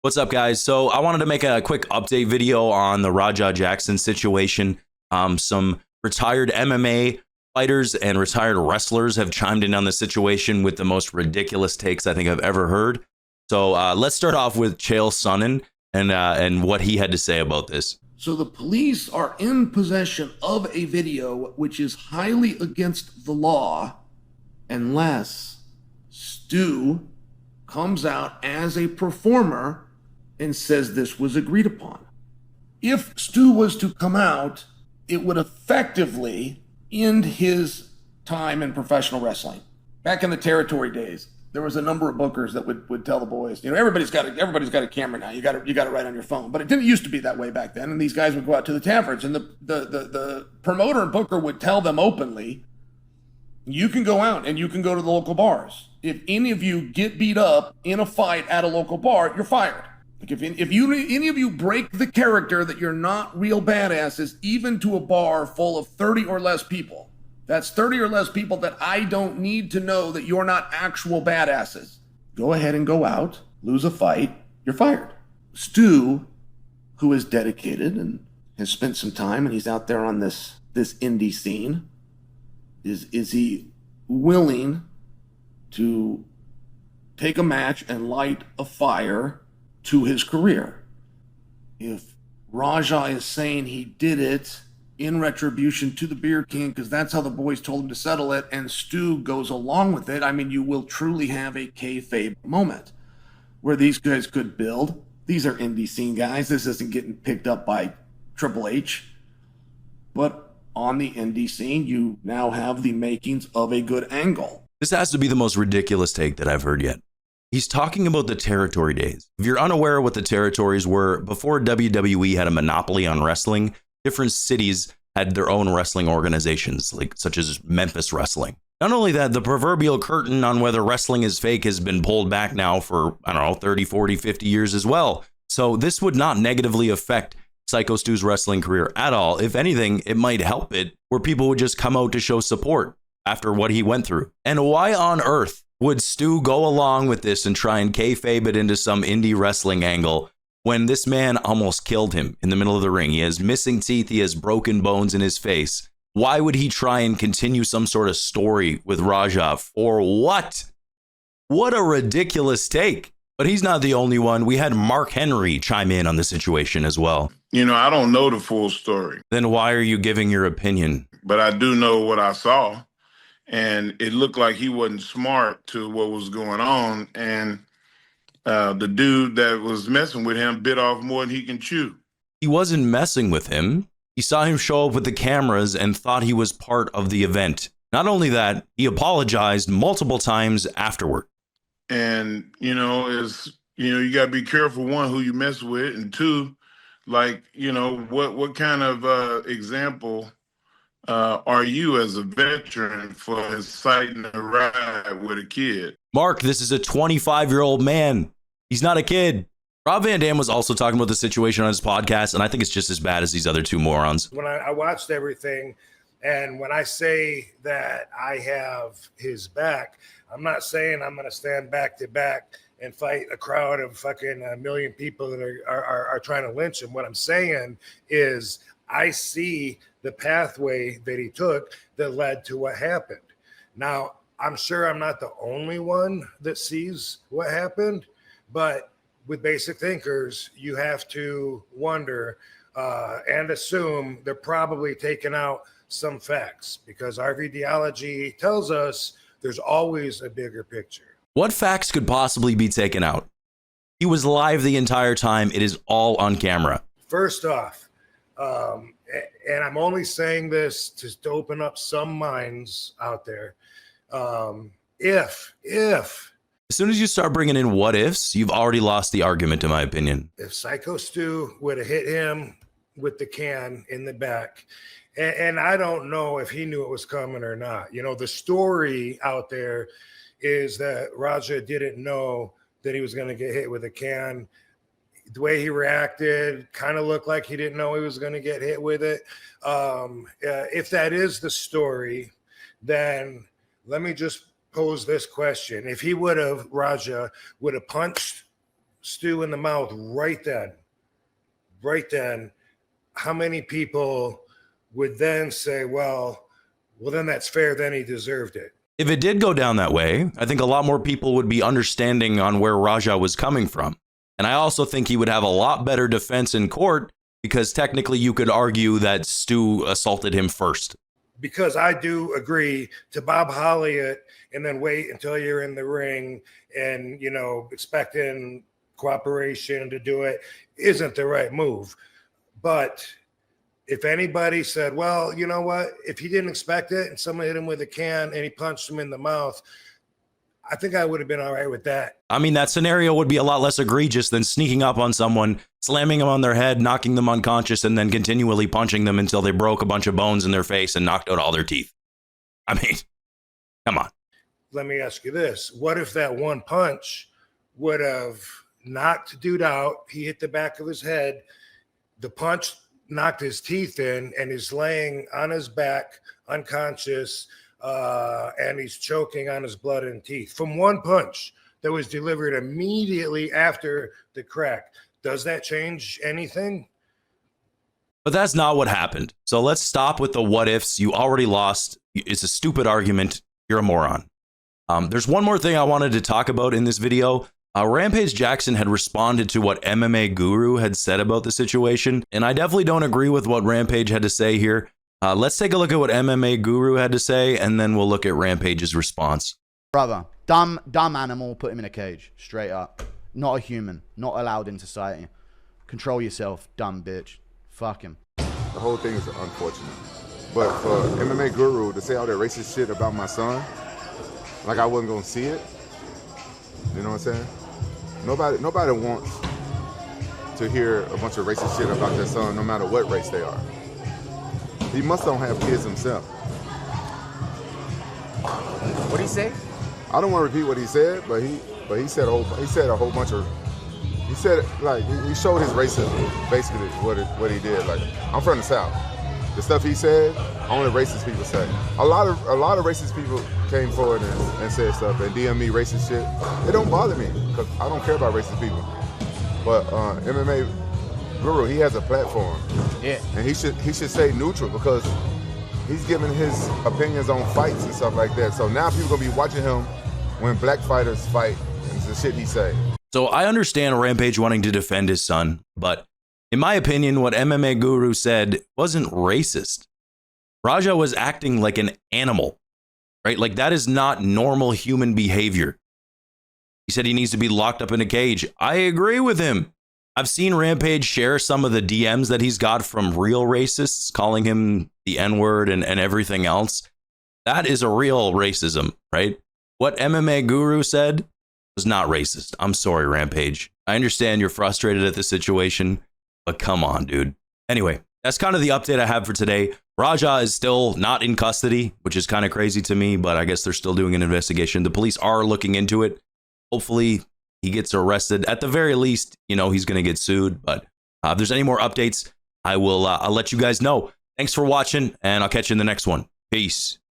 What's up, guys? So I wanted to make a quick update video on the Raja Jackson situation. Some retired MMA fighters and retired wrestlers have chimed in on the situation with the most ridiculous takes I think I've ever heard. So let's start off with Chael Sonnon and what he had to say about this. So the police are in possession of a video which is highly against the law unless Stu comes out as a performer and says this was agreed upon. If Stu was to come out, it would effectively end his time in professional wrestling. Back in the territory days, there was a number of bookers that would tell the boys, everybody's got a camera now. You got it right on your phone. But it didn't used to be that way back then. And these guys would go out to the taverns, and the promoter and booker would tell them openly, you can go out and you can go to the local bars. If any of you get beat up in a fight at a local bar, you're fired. Like if any of you break the character that you're not real badasses, even to a bar full of 30 or less people, that's 30 or less people that I don't need to know that you're not actual badasses. Go ahead and go out, lose a fight, you're fired. Stu, who is dedicated and has spent some time and he's out there on this indie scene, is he willing to take a match and light a fire to his career? If Raja is saying he did it in retribution to the Beer King because that's how the boys told him to settle it, and Stu goes along with it, I mean, you will truly have a kayfabe moment where these guys could build. These are indie scene guys. This isn't getting picked up by Triple H. But on the indie scene, you now have the makings of a good angle. This has to be the most ridiculous take that I've heard yet. He's talking about the territory days. If you're unaware of what the territories were, before WWE had a monopoly on wrestling, different cities had their own wrestling organizations, such as Memphis Wrestling. Not only that, the proverbial curtain on whether wrestling is fake has been pulled back now for, 30, 40, 50 years as well. So this would not negatively affect Psycho Stu's wrestling career at all. If anything, it might help it, where people would just come out to show support after what he went through. And why on earth would Stu go along with this and try and kayfabe it into some indie wrestling angle when this man almost killed him in the middle of the ring? He has missing teeth. He has broken bones in his face. Why would he try and continue some sort of story with Raja for what? What a ridiculous take. But he's not the only one. We had Mark Henry chime in on the situation as well. I don't know the full story. Then why are you giving your opinion? But I do know what I saw. And it looked like he wasn't smart to what was going on. And the dude that was messing with him bit off more than he can chew. He wasn't messing with him. He saw him show up with the cameras and thought he was part of the event. Not only that, he apologized multiple times afterward. And, you got to be careful, one, who you mess with, and two, what kind of example are you as a veteran for inciting a ride with a kid? Mark, this is a 25-year-old man. He's not a kid. Rob Van Dam was also talking about the situation on his podcast, and I think it's just as bad as these other two morons. When I watched everything, and when I say that I have his back, I'm not saying I'm going to stand back to back and fight a crowd of fucking a million people that are trying to lynch him. What I'm saying is I see the pathway that he took that led to what happened. Now, I'm sure I'm not the only one that sees what happened, but with basic thinkers, you have to wonder and assume they're probably taking out some facts, because our ideology tells us there's always a bigger picture. What facts could possibly be taken out? He was live the entire time. It is all on camera. First off, and I'm only saying this to open up some minds out there. If As soon as you start bringing in what ifs, you've already lost the argument, in my opinion. If Psycho Stu would have hit him with the can in the back, and I don't know if he knew it was coming or not. The story out there is that Raja didn't know that he was going to get hit with a can. The way he reacted kind of looked like he didn't know he was going to get hit with it. If that is the story, then let me just pose this question. If Raja would have punched Stu in the mouth right then, how many people would then say, well, then that's fair, then he deserved it? If it did go down that way, I think a lot more people would be understanding on where Raja was coming from. And I also think he would have a lot better defense in court because technically you could argue that Stu assaulted him first. Because I do agree to Bob Holly it and then wait until you're in the ring and, you know, expecting cooperation to do it isn't the right move. But if anybody said, well, you know what, if he didn't expect it and someone hit him with a can and he punched him in the mouth, I think I would have been all right with that. I mean, that scenario would be a lot less egregious than sneaking up on someone, slamming them on their head, knocking them unconscious, and then continually punching them until they broke a bunch of bones in their face and knocked out all their teeth. I mean, come on. Let me ask you this. What if that one punch would have knocked dude out? He hit the back of his head. The punch knocked his teeth in and he's laying on his back, unconscious, and he's choking on his blood and teeth from one punch that was delivered immediately after the crack. Does that change anything? But that's not what happened. So let's stop with the what ifs. You already lost. It's a stupid argument. You're a moron. There's one more thing I wanted to talk about in this video. Rampage Jackson had responded to what MMA Guru had said about the situation, and I definitely don't agree with what Rampage had to say here. Let's take a look at what MMA Guru had to say, and then we'll look at Rampage's response. Brother, dumb animal, put him in a cage, straight up. Not a human, not allowed in society. Control yourself, dumb bitch. Fuck him. The whole thing is unfortunate. But for MMA Guru to say all that racist shit about my son, like I wasn't gonna see it, you know what I'm saying? Nobody wants to hear a bunch of racist shit about their son, no matter what race they are. He must don't have kids himself. What'd he say? I don't want to repeat what he said, but he said a whole bunch of. He said like he showed his racism, basically what he did. Like I'm from the South. The stuff he said, only racist people say. A lot of racist people came forward and said stuff and DM me racist shit. It don't bother me because I don't care about racist people. But MMA Guru, he has a platform. Yeah. And he should stay neutral because he's giving his opinions on fights and stuff like that. So now people gonna be watching him when black fighters fight and the shit he say. So I understand Rampage wanting to defend his son, but in my opinion, what MMA Guru said wasn't racist. Raja was acting like an animal, right? Like that is not normal human behavior. He said he needs to be locked up in a cage. I agree with him. I've seen Rampage share some of the DMs that he's got from real racists, calling him the N-word and everything else. That is a real racism, right? What MMA Guru said was not racist. I'm sorry, Rampage. I understand you're frustrated at the situation, but come on, dude. Anyway, that's kind of the update I have for today. Raja is still not in custody, which is kind of crazy to me, but I guess they're still doing an investigation. The police are looking into it. Hopefully he gets arrested. At the very least, you know, he's going to get sued. But if there's any more updates, I'll let you guys know. Thanks for watching, and I'll catch you in the next one. Peace.